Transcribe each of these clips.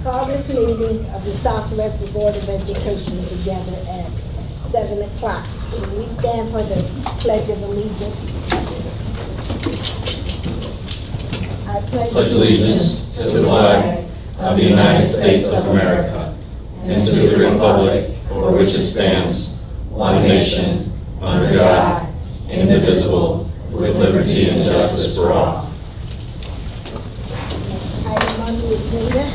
Call this meeting of the South Redford Board of Education together at 7 o'clock. Will we stand for the Pledge of Allegiance? I pledge allegiance to the flag of the United States of America and to the republic for which it stands, one nation, under God, indivisible, with liberty and justice for all. Next item on the agenda.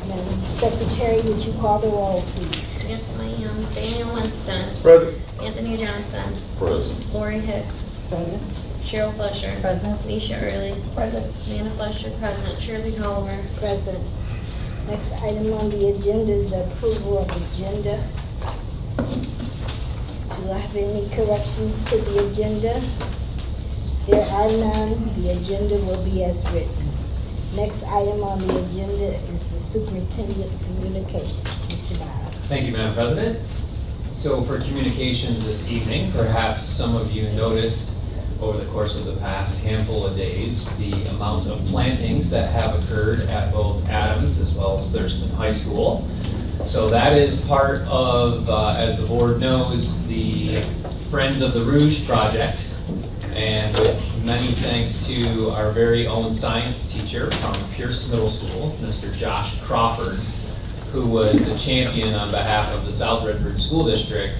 Madam Secretary, would you call the roll, please? Yes, ma'am. Daniel Winston. Present. Anthony Johnson. Present. Lori Hicks. Present. Cheryl Fletcher. Present. Misha Early. Present. Amanda Fletcher, present. Shirley Tolliver. Present. Next item on the agenda is the approval of agenda. Do I have any corrections to the agenda? There are none. The agenda will be as written. Next item on the agenda is the superintendent communication. Mr. Biles. Thank you, Madam President. So for communications this evening, perhaps some of you noticed over the course of the past handful of days the amount of plantings that have occurred at both Adams as well as Thurston High School. So that is part of, as the board knows, the Friends of the Rouge project. And with many thanks to our very own science teacher from Pierce Middle School, Mr. Josh Crawford, who was the champion on behalf of the South Redford School District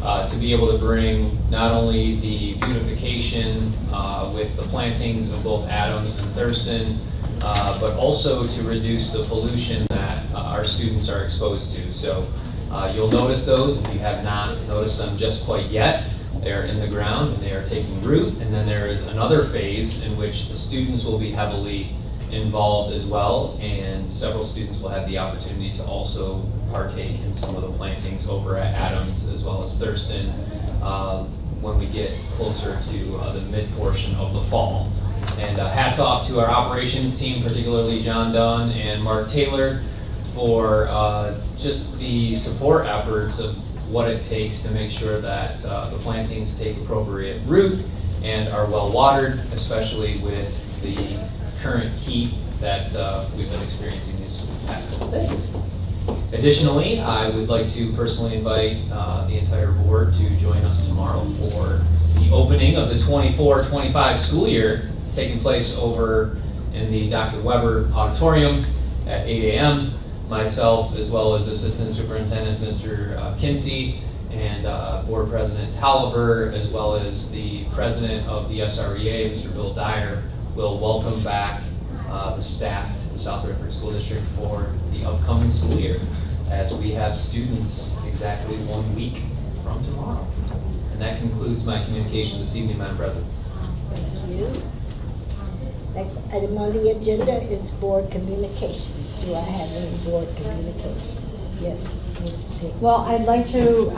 to be able to bring not only the beautification with the plantings of both Adams and Thurston, but also to reduce the pollution that our students are exposed to. So you'll notice those if you have not noticed them just quite yet. They're in the ground and they are taking root, and then there is another phase in which the students will be heavily involved as well, and several students will have the opportunity to also partake in some of the plantings over at Adams as well as Thurston when we get closer to the mid portion of the fall. And hats off to our operations team, particularly John Dunn and Mark Taylor, for just the support efforts of what it takes to make sure that the plantings take appropriate root and are well watered, especially with the current heat that we've been experiencing these past couple days. Additionally, I would like to personally invite the entire board to join us tomorrow for the opening of the 24-25 school year, taking place over in the Dr. Weber Auditorium at 8 a.m. Myself, as well as Assistant Superintendent Mr. Kinsey and Board President Tolliver, as well as the President of the SREA, Mr. Bill Dyer, will welcome back the staff to the South Redford School District for the upcoming school year, as we have students exactly 1 week from tomorrow. And that concludes my communications this evening, Madam President. Thank you. Next item on the agenda is board communications. Do I have any board communications? Yes, Mrs. Hicks. Well, I'd like to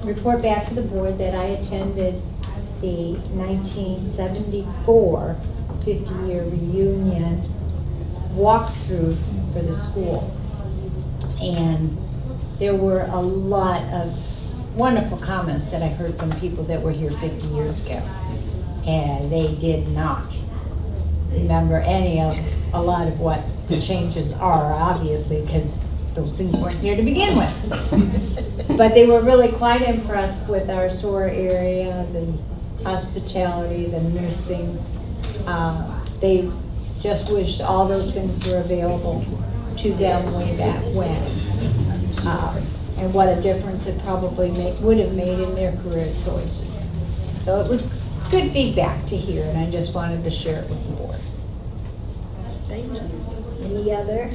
report back to the board that I attended the 1974 50-year reunion walkthrough for the school. And there were a lot of wonderful comments that I heard from people that were here 50 years ago. And they did not remember a lot of what the changes are, obviously, because those things weren't there to begin with. But they were really quite impressed with our SOAR area, the hospitality, the nursing. They just wished all those things were available to them way back when. And what a difference it probably would have made in their career choices. So it was good feedback to hear, and I just wanted to share it with the board. Thank you. Any other?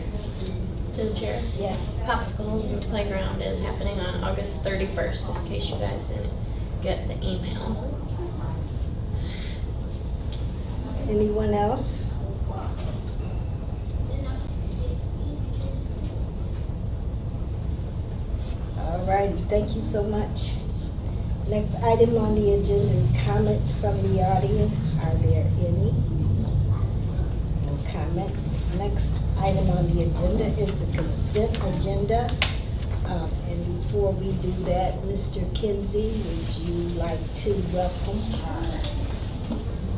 To the chair. Yes. Popsicle Playground is happening on August 31st, in case you guys didn't get the email. Anyone else? All righty, thank you so much. Next item on the agenda is comments from the audience. Are there any? No comments. Next item on the agenda is the consent agenda. And before we do that, Mr. Kinsey, would you like to welcome our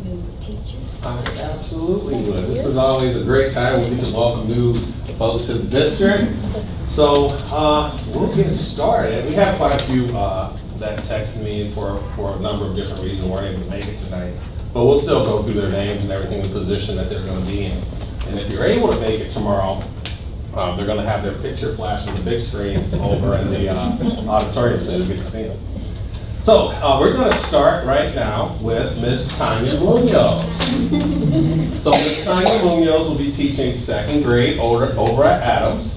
new teachers? I absolutely would. This is always a great time when we can welcome new folks to the district. So we'll get started. We have quite a few that texted me for a number of different reasons weren't able to make it tonight. But we'll still go through their names and everything, the position that they're going to be in. And if you're able to make it tomorrow, they're going to have their picture flash on the big screen over in the auditorium, so you get to see them. So we're going to start right now with Miss Tanya Munoz. So Miss Tanya Munoz will be teaching second grade over at Adams.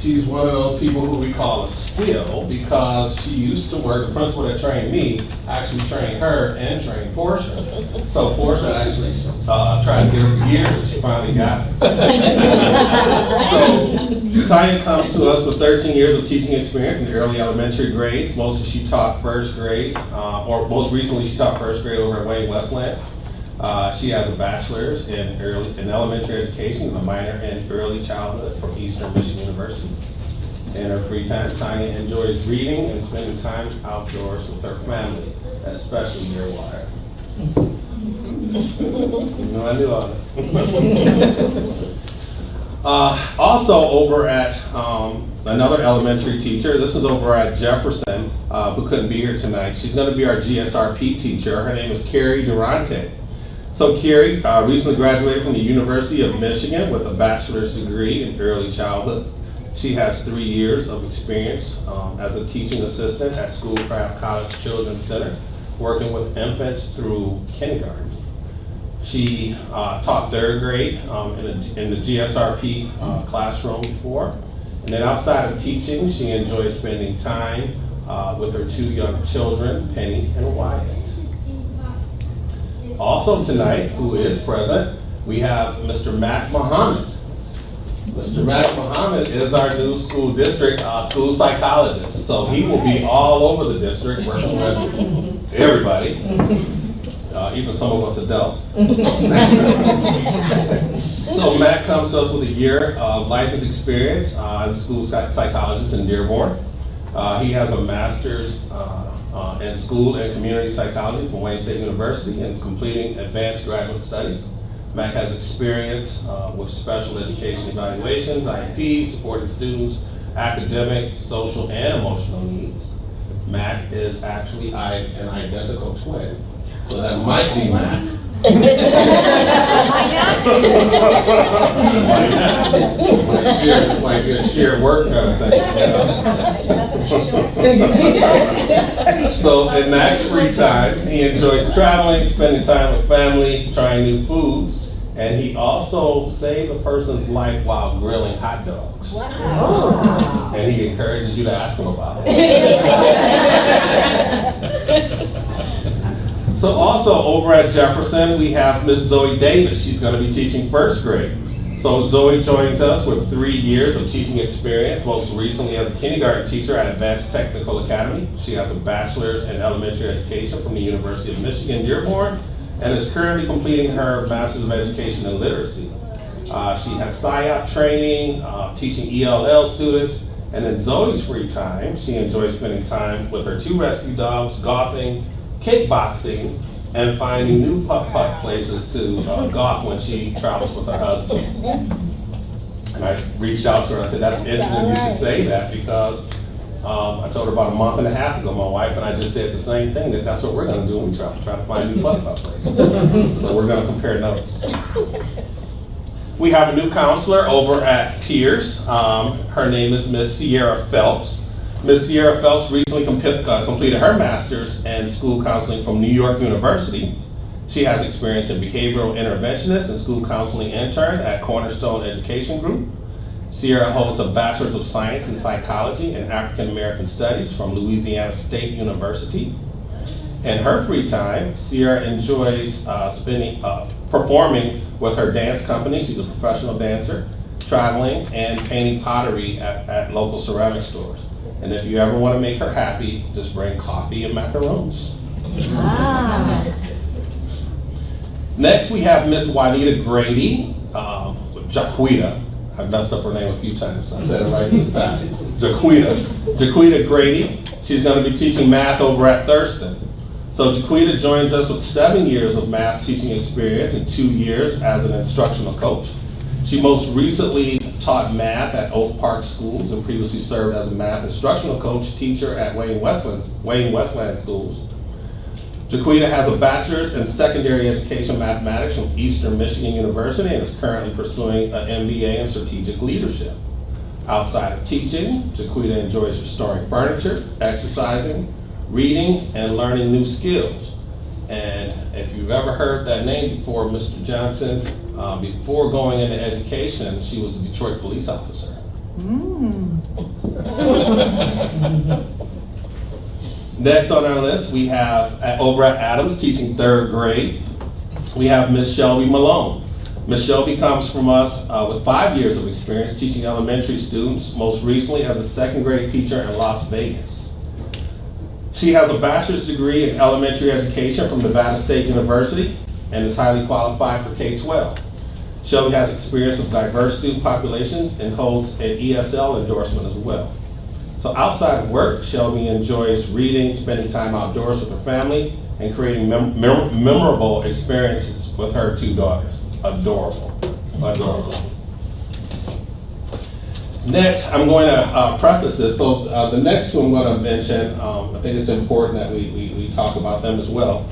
She's one of those people who we call a steal because she used to work, the principal that trained me actually trained her and trained Portia. So Portia actually tried to get her for years and she finally got it. So Tanya comes to us with 13 years of teaching experience in the early elementary grades. Mostly she taught first grade, or most recently she taught first grade over at Wayne Westland. She has a bachelor's in elementary education and a minor in early childhood from Eastern Michigan University. In her free time, Tanya enjoys reading and spending time outdoors with her family, especially near water. You know, I knew all that. Also over at another elementary teacher, this is over at Jefferson, who couldn't be here tonight. She's going to be our GSRP teacher. Her name is Carrie Durante. So Carrie recently graduated from the University of Michigan with a bachelor's degree in early childhood. She has 3 years of experience as a teaching assistant at Schoolcraft College Children's Center, working with infants through kindergarten. She taught third grade in the GSRP classroom before. And then outside of teaching, she enjoys spending time with her 2 young children, Penny and Wyatt. Also tonight, who is present, we have Mr. Matt Muhammad. Mr. Matt Muhammad is our new school district school psychologist. So he will be all over the district working with everybody, even some of us adults. So Matt comes to us with a year of license experience as a school psychologist in Dearborn. He has a master's in school and community psychology from Wayne State University and is completing advanced graduate studies. Mac has experience with special education evaluations, IEPs, supporting students, academic, social, and emotional needs. Mac is actually an identical twin, so that might be Mac. Why not? Might be a shared work kind of thing, you know? So in Mac's free time, he enjoys traveling, spending time with family, trying new foods, and he also saved a person's life while grilling hot dogs. Wow. And he encourages you to ask him about it. So also over at Jefferson, we have Miss Zoe Davis. She's going to be teaching first grade. So Zoe joins us with 3 years of teaching experience, most recently as a kindergarten teacher at Advanced Technical Academy. She has a bachelor's in elementary education from the University of Michigan, Dearborn, and is currently completing her master's of education in literacy. She has SIOP training, teaching ELL students, and in Zoe's free time, she enjoys spending time with her 2 rescue dogs, golfing, kickboxing, and finding new putt-putt places to golf when she travels with her husband. And I reached out to her and I said, that's interesting you should say that because I told her about a month and a half ago, my wife and I just said the same thing, that's what we're going to do when we travel, try to find new putt-putt places. So we're going to compare notes. We have a new counselor over at Pierce. Her name is Miss Sierra Phelps. Ms. Sierra Phelps recently completed her master's in school counseling from New York University. She has experience in behavioral interventionist and school counseling intern at Cornerstone Education Group. Sierra holds a bachelor's of science in psychology and African American studies from Louisiana State University. In her free time, Sierra enjoys performing with her dance company. She's a professional dancer, traveling, and painting pottery at local ceramic stores. And if you ever want to make her happy, just bring coffee and macaroons. Ah. Next, we have Miss Juanita Grady, Jaquita. I've messed up her name a few times. I said it right this time. Jaquita Grady. She's going to be teaching math over at Thurston. So Jaquita joins us with 7 years of math teaching experience and 2 years as an instructional coach. She most recently taught math at Oak Park Schools and previously served as a math instructional coach teacher at Wayne Westland Schools. Jaquita has a bachelor's in secondary education mathematics from Eastern Michigan University and is currently pursuing an MBA in strategic leadership. Outside of teaching, Jaquita enjoys restoring furniture, exercising, reading, and learning new skills. And if you've ever heard that name before, Mr. Johnson, before going into education, she was a Detroit police officer. Next on our list, we have over at Adams teaching 3rd grade, we have Miss Shelby Malone. Miss Shelby comes from us with 5 years of experience teaching elementary students, most recently as a 2nd grade teacher in Las Vegas. She has a bachelor's degree in elementary education from Nevada State University and is highly qualified for K-12. Shelby has experience with diverse student population and holds an ESL endorsement as well. So outside of work, Shelby enjoys reading, spending time outdoors with her family, and creating memorable experiences with her 2 daughters. Adorable. Adorable. Next, I'm going to preface this. So the next 2 I'm going to mention, I think it's important that we talk about them as well.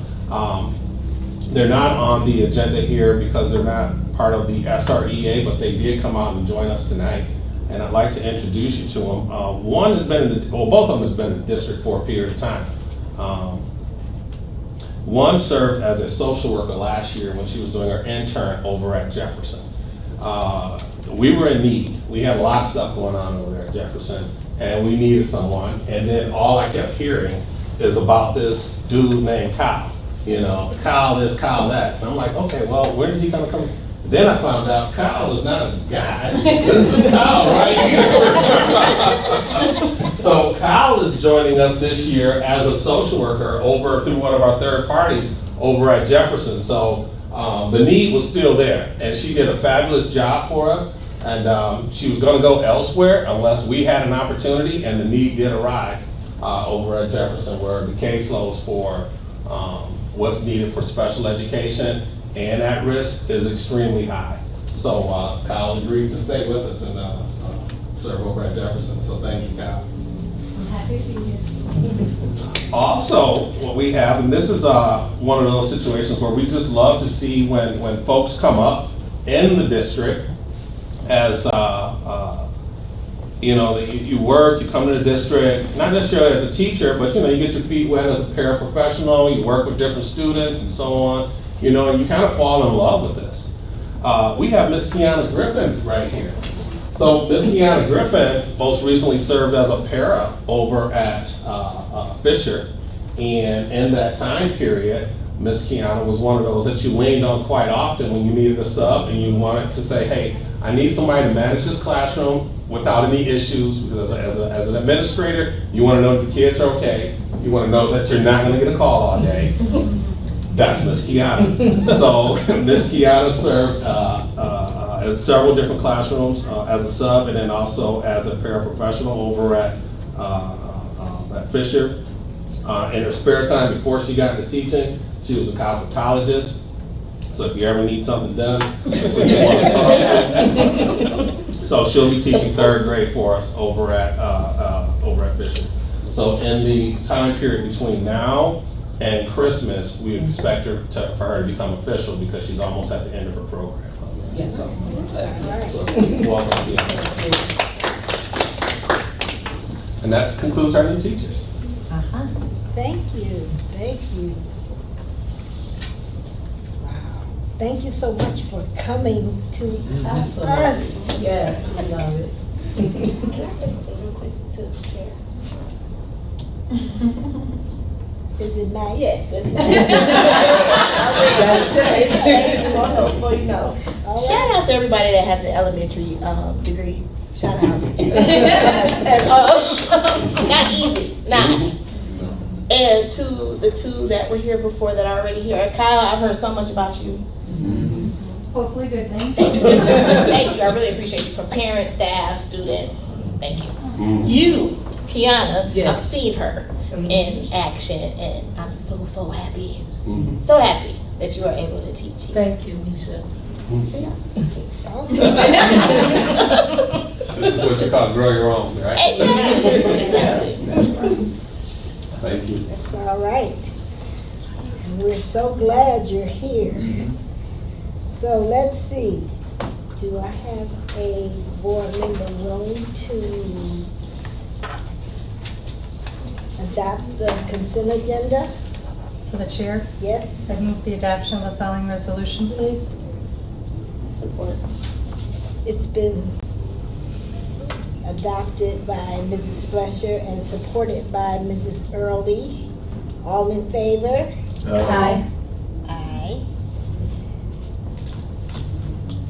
They're not on the agenda here because they're not part of the SREA, but they did come out and join us tonight. And I'd like to introduce you to them. One has been, both of them has been in the district for a period of time. One served as a social worker last year when she was doing her intern over at Jefferson. We were in need. We had a lot of stuff going on over there at Jefferson, and we needed someone. And then all I kept hearing is about this dude named Kyle. You know, Kyle this, Kyle that. And I'm like, okay, well, where is he gonna come? Then I found out Kyle is not a guy. This is Kyle right here. So Kyle is joining us this year as a social worker over through one of our third parties over at Jefferson. So the need was still there, and she did a fabulous job for us. And she was going to go elsewhere unless we had an opportunity, and the need did arise over at Jefferson, where the caseloads for what's needed for special education and at risk is extremely high. So Kyle agreed to stay with us and serve over at Jefferson. So thank you, Kyle. I'm happy to be here. Also, what we have, and this is one of those situations where we just love to see when folks come up in the district as, you know, you work, you come to the district, not necessarily as a teacher, but you know, you get your feet wet as a paraprofessional, you work with different students and so on, you know, and you kind of fall in love with this. We have Miss Kiana Griffin right here. So Miss Kiana Griffin most recently served as a para over at Fisher, and in that time period, Miss Kiana was one of those that you leaned on quite often when you needed a sub and you wanted to say, hey, I need somebody to manage this classroom without any issues, because as an administrator, you want to know that the kids are okay. You want to know that you're not going to get a call all day. That's Miss Kiana. So Miss Kiana served in several different classrooms as a sub and then also as a paraprofessional over at Fisher. In her spare time before she got into teaching, she was a cosmetologist. So if you ever need something done, that's what you want to talk to. So she'll be teaching 3rd grade for us over at Fisher. So in the time period between now and Christmas, we expect her for her to become official because she's almost at the end of her program. Yes. So welcome to and that concludes our new teachers. Uh-huh. Thank you, thank you. Wow, thank you so much for coming to us. Yes, I love it. Can I say something real quick to the chair? Is it nice? Yes, it's nice. More helpful, you know. All right. Shout out to everybody that has an elementary degree. Shout out. Not easy, not. And to the 2 that were here before that are already here. Kyle, I've heard so much about you. Hopefully good thing. Thank you. Thank you. I really appreciate you. From parents, staff, students. Thank you. You, Kiana, Yes. I've seen her. in action, and I'm so happy, Mhm. so happy that you are able to teach here. Thank you, Lisa. This is what you call grow your own, right? Exactly. Thank you. That's all right. And we're so glad you're here. So let's see. Do I have a board member willing to adopt the consent agenda? For the chair, Yes? I move the adoption of the following resolution, please. Support. It's been adopted by Mrs. Fletcher and supported by Mrs. Early. All in favor? Aye. Aye.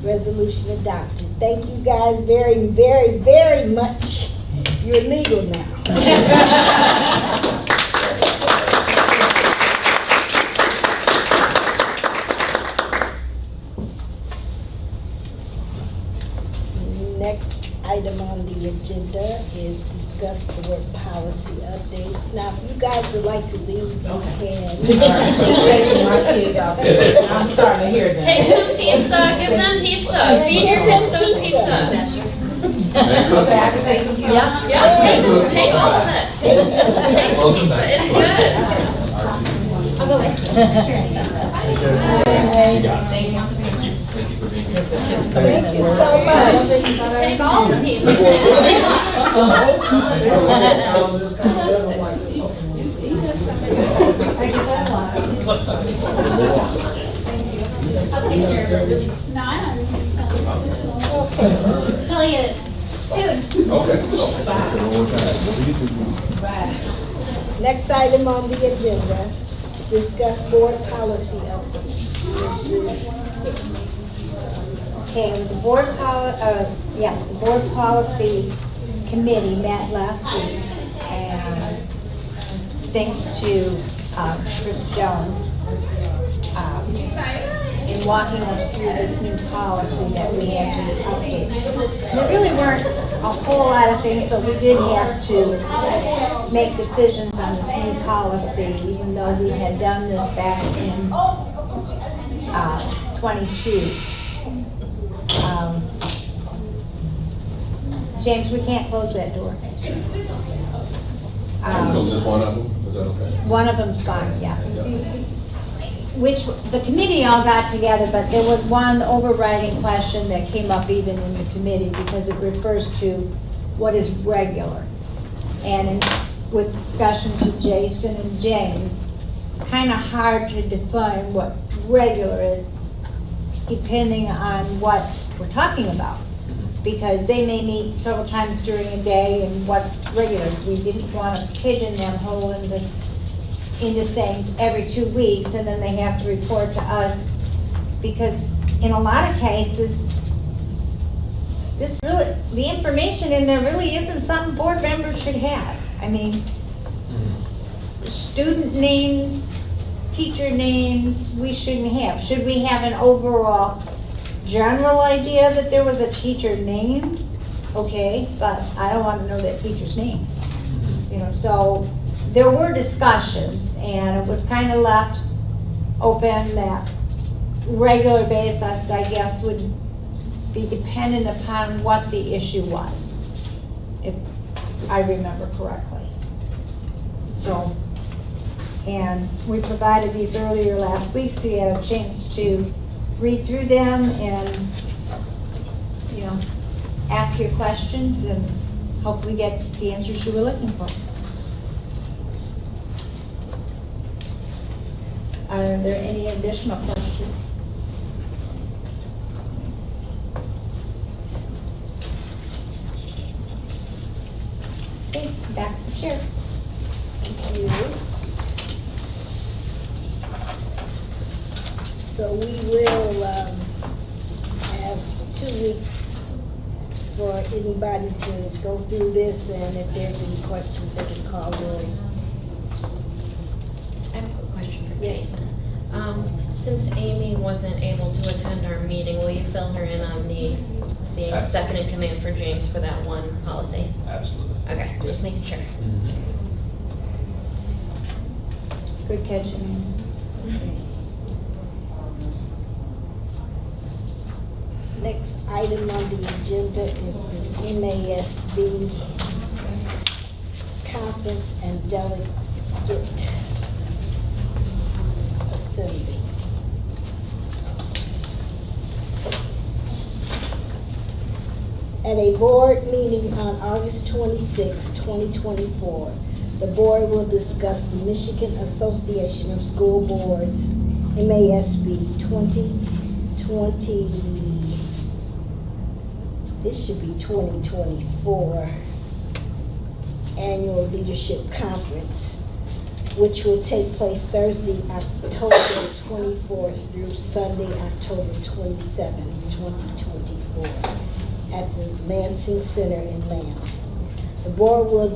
Resolution adopted. Thank you guys very, very, very much. You're legal now. Next item on the agenda is discuss board policy updates. Now, if you guys would like to leave, you can. I'm starting to hear Take some pizza, give them pizza, feed your kids those pizzas. Okay, I can take them. Yeah. Yeah, take all of it. Take the pizza, it's good. I'll go with You got it. Thank you. Thank you for being here. Thank you so much. Take all the pizza. Tell you soon. Next item on the agenda, discuss board policy updates. Okay, the the board policy committee met last week, and thanks to Chris Jones in walking us through this new policy that we had to update. There really weren't a whole lot of things, but we did have to make decisions on this new policy, even though we had done this back in 22. James, we can't close that door. Just one of them, is that okay? One of them's fine, yes. Which, the committee all got together, but there was one overriding question that came up even in the committee because it refers to what is regular. And with discussions with Jason and James, it's kind of hard to define what regular is depending on what we're talking about. Because they may meet several times during a day, and what's regular. We didn't want to pigeonhole into saying every 2 weeks, and then they have to report to us. Because in a lot of cases, the information in there really isn't something board members should have. I mean, student names, teacher names, we shouldn't have. Should we have an overall general idea that there was a teacher named? Okay, but I don't want to know that teacher's name. So there were discussions, and it was kind of left open that regular basis, I guess, would be dependent upon what the issue was, if I remember correctly. So, and we provided these earlier last week, so you had a chance to read through them and, ask your questions and hopefully get the answers you were looking for. Are there any additional questions? Okay, back to the chair. Thank you. So we will have 2 weeks for anybody to go through this, and if there's any questions, they can call Lori. I have a quick question for Yes. Jason. Since Amy wasn't able to attend our meeting, will you fill her in on being second in command for James for that one policy? Absolutely. Okay, just making sure. Good catch, Amanda. Next item on the agenda is the MASB Conference and Delegate Assembly. At a board meeting on August 26, 2024, the board will discuss the Michigan Association of School Boards, MASB 2020, this should be 2024 Annual Leadership Conference, which will take place Thursday, October 24th through Sunday, October 27th, 2024, at the Lansing Center in Lansing. The board will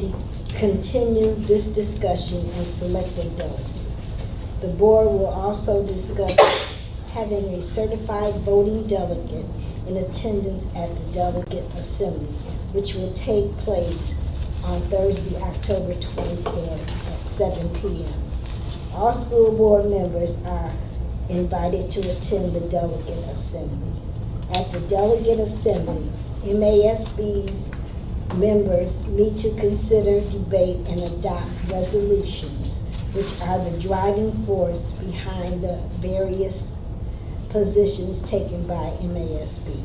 continue this discussion and select a delegate. The board will also discuss having a certified voting delegate in attendance at the delegate assembly, which will take place on Thursday, October 24th at 7 p.m. All school board members are invited to attend the delegate assembly. At the delegate assembly, MASB's members meet to consider, debate, and adopt resolutions, which are the driving force behind the various positions taken by MASB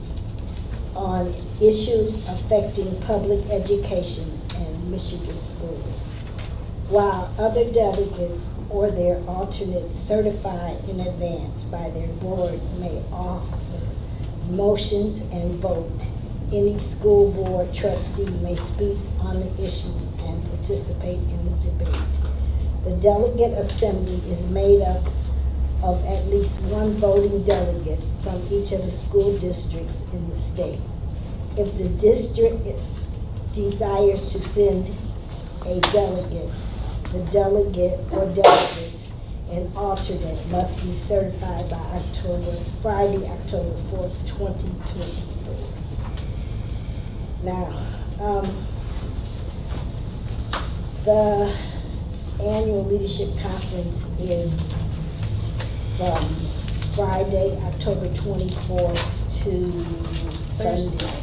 on issues affecting public education and Michigan schools, while other delegates or their alternates certified in advance by their board may offer motions and vote. Any school board trustee may speak on the issues and participate in the debate. The delegate assembly is made up of at least one voting delegate from each of the school districts in the state. If the district desires to send a delegate, the delegate or delegates and alternate must be certified by Friday, October 4th, 2024. Now, the annual leadership conference is from Friday, October 24th to Sunday.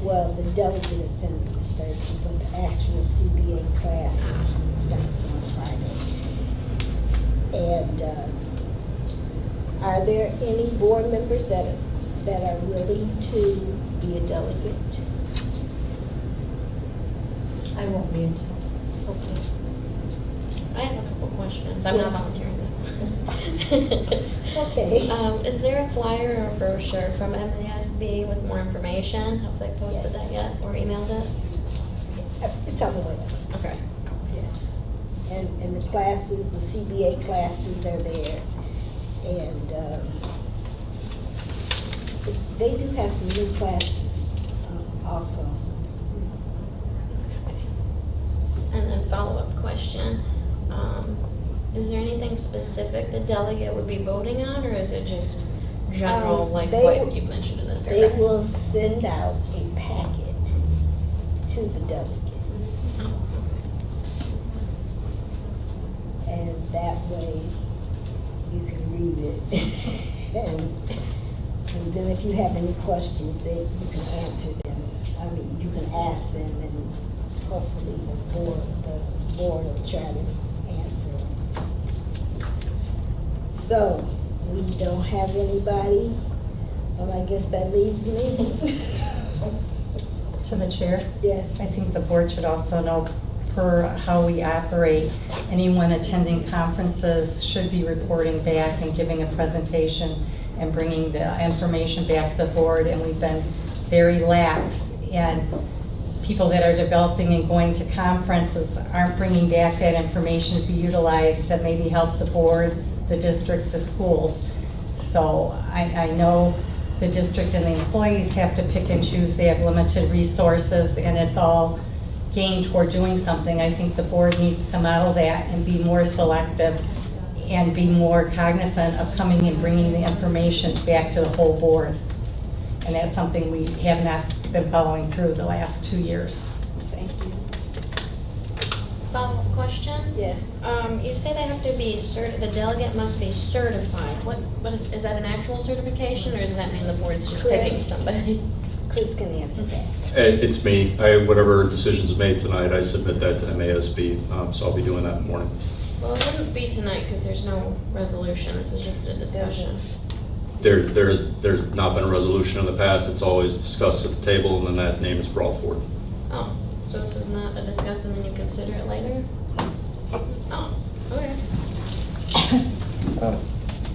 Well, the delegate assembly is Thursday, but the actual CBA classes starts on Friday. And are there any board members that are willing to be a delegate? I won't be in town. Okay. I have a couple questions. I'm not Yes. volunteering though. Okay. Is there a flyer or a brochure from MASB with more information? Have they posted Yes. that yet or emailed it? It's on the way. Okay. Yes. And the classes, the CBA classes are there. And they do have some new classes also. And then follow-up question. Is there anything specific the delegate would be voting on, or is it just general, like They what will- you've mentioned in this They paragraph? will send out a packet to the delegate. And that way you can read it. And then if you have any questions, then you can answer them. I mean, you can ask them and hopefully the board will try to answer them. So, we don't have anybody. Well, I guess that leaves me. To the chair, Yes. I think the board should also know per how we operate, anyone attending conferences should be reporting back and giving a presentation and bringing the information back to the board, and we've been very lax, and people that are developing and going to conferences aren't bringing back that information to be utilized to maybe help the board, the district, the schools. So I know the district and the employees have to pick and choose. They have limited resources, and it's all gained toward doing something. I think the board needs to model that and be more selective and be more cognizant of coming and bringing the information back to the whole board. And that's something we have not been following through the last 2 years. Thank you. follow-up question. Yes. You say they have to be the delegate must be certified. What is that an actual certification, or does that mean the board's just picking Chris. somebody? Chris can answer that. It's me. Whatever decisions made tonight, I submit that to MASB, so I'll be doing that in the morning. Well, it wouldn't be tonight because there's no resolution. This is just a discussion. There's not been a resolution in the past. It's always discussed at the table, and then that name is brought forward. Oh, so this is not a discuss and then you consider it later? Oh, okay.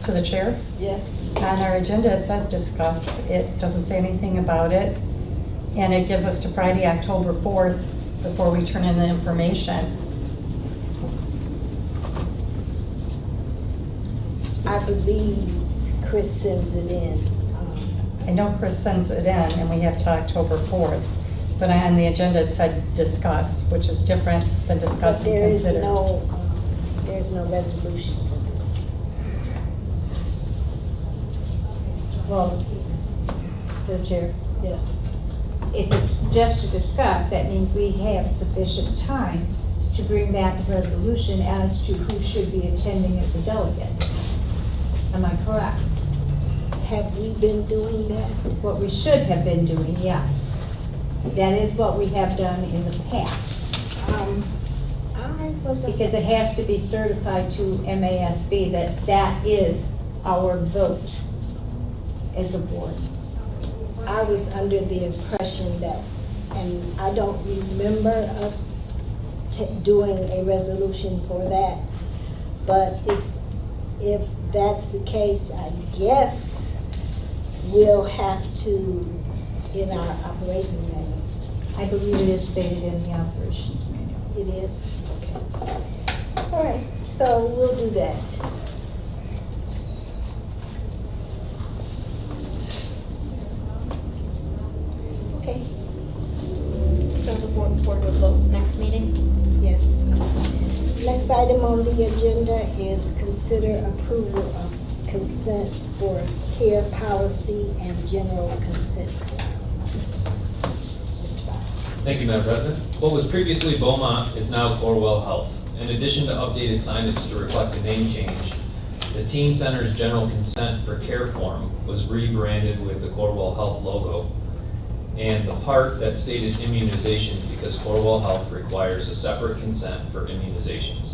To the chair? Yes. On our agenda, it says discuss. It doesn't say anything about it. And it gives us to Friday, October 4th, before we turn in the information. I believe Chris sends it in. I know Chris sends it in, and we have to October 4th. But on the agenda, it said discuss, which is different than But discuss and there is consider. there's no resolution for this. Well, to the chair, Yes. if it's just to discuss, that means we have sufficient time to bring back a resolution as to who should be attending as a delegate. Am I correct? Have we been doing that? What we should have been doing, yes. That is what we have done in the past. I wasn't. Because it has to be certified to MASB that that is our vote as a board. I was under the impression that, and I don't remember us doing a resolution for that, but if that's the case, I guess we'll have to, in our operations manual. I believe it is stated in the operations manual. It is? Okay. All right, so we'll do that. Okay, So the board would vote next meeting? yes. Next item on the agenda is consider approval of consent for care policy and general consent. Mr. Bott. Thank you, Madam President. What was previously Beaumont is now Corewell Health. In addition to updated signage to reflect the name change, the Teen Center's general consent for care form was rebranded with the Corewell Health logo, and the part that stated immunization because Corewell Health requires a separate consent for immunizations.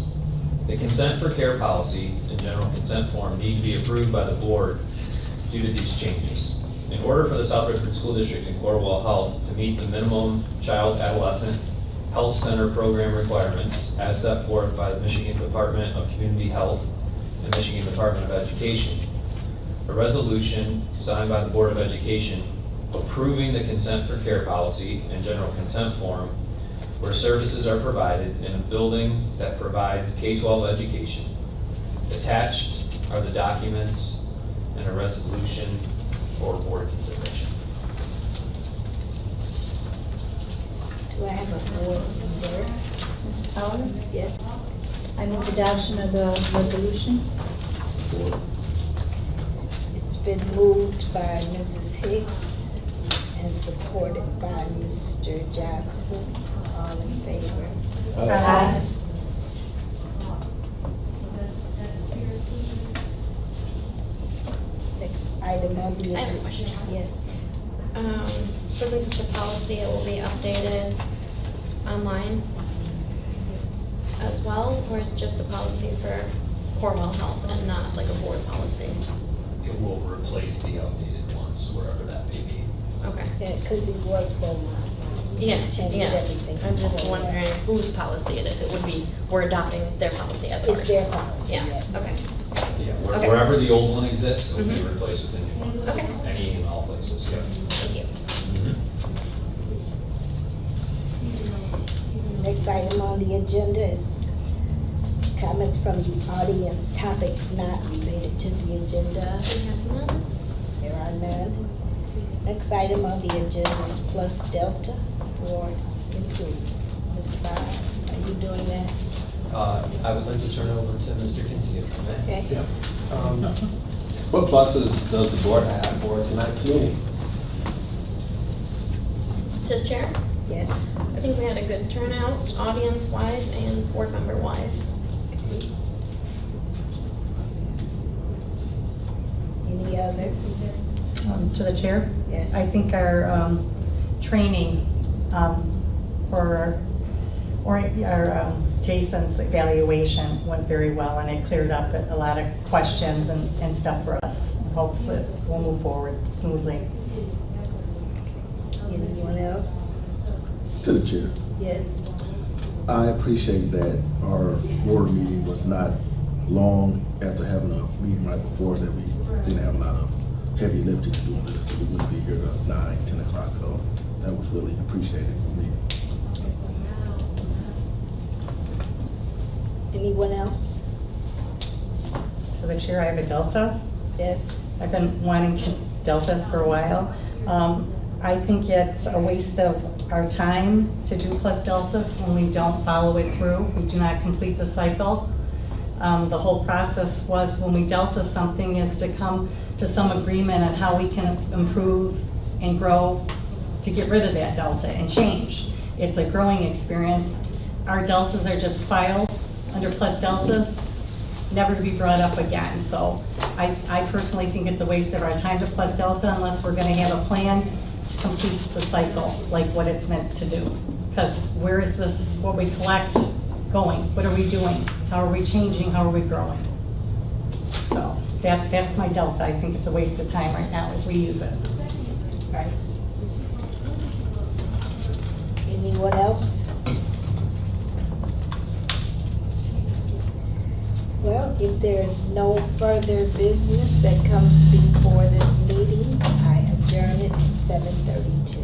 The consent for care policy and general consent form need to be approved by the board due to these changes. In order for the South Richford School District and Corewell Health to meet the minimum child-adolescent health center program requirements as set forth by the Michigan Department of Community Health and Michigan Department of Education, a resolution signed by the Board of Education approving the consent for care policy and general consent form where services are provided in a building that provides K-12 education. Attached are the documents and a resolution for board consideration. Do I have a board member? Ms. Tower, Yes. I move adoption of the resolution. It's been moved by Mrs. Hicks and supported by Mr. Johnson. All in favor? Aye. Next item on the agenda. I have a question. Yes. So since it's a policy, it will be updated online as well, or is it just a policy for Corewell Health and not like a board policy? It will replace the outdated ones, wherever that may be. Okay. Yeah, because it was Beaumont. Yeah, Just changed yeah. everything. I'm just wondering whose policy it is. It would be, we're adopting their policy as ours. It's their policy, Yeah, yes. okay. Yeah, Okay. wherever the old one exists, it will be Mhm. replaced with a new one. Okay. Any and all places, yeah. Thank you. Next item on the agenda is comments from the audience, topics not related to the agenda. We have none? There are none. Next item on the agenda is plus delta for improvement. Mr. Bott, are you doing that? I would like to turn it over to Mr. Kinsey, if I may. Okay. What pluses does the board have for tonight's meeting? To the chair? Yes. I think we had a good turnout, audience-wise and board member-wise. Any other? To the chair? Yes. I think our training for Jason's evaluation went very well, and it cleared up a lot of questions and stuff for us. Hopes that we'll move forward smoothly. Anyone else? To the chair. Yes. I appreciate that our board meeting was not long after having a meeting right before, that we didn't have a lot of heavy lifting to do this, so we wouldn't be here till 9, 10 o'clock, so that was really appreciated for me. Anyone else? To the chair, I have a Delta. Yes. I've been wanting to Deltas for a while. I think it's a waste of our time to do plus Deltas when we don't follow it through. We do not complete the cycle. The whole process was, when we Delta something, is to come to some agreement on how we can improve and grow to get rid of that Delta and change. It's a growing experience. Our Deltas are just filed under plus Deltas, never to be brought up again. So I personally think it's a waste of our time to plus Delta unless we're going to have a plan to complete the cycle like what it's meant to do. Because where is this, what we collect, going? What are we doing? How are we changing? How are we growing? So that's my Delta. I think it's a waste of time right now as we use it. Right. Anyone else? Well, if there's no further business that comes before this meeting, I adjourn it at 7:32.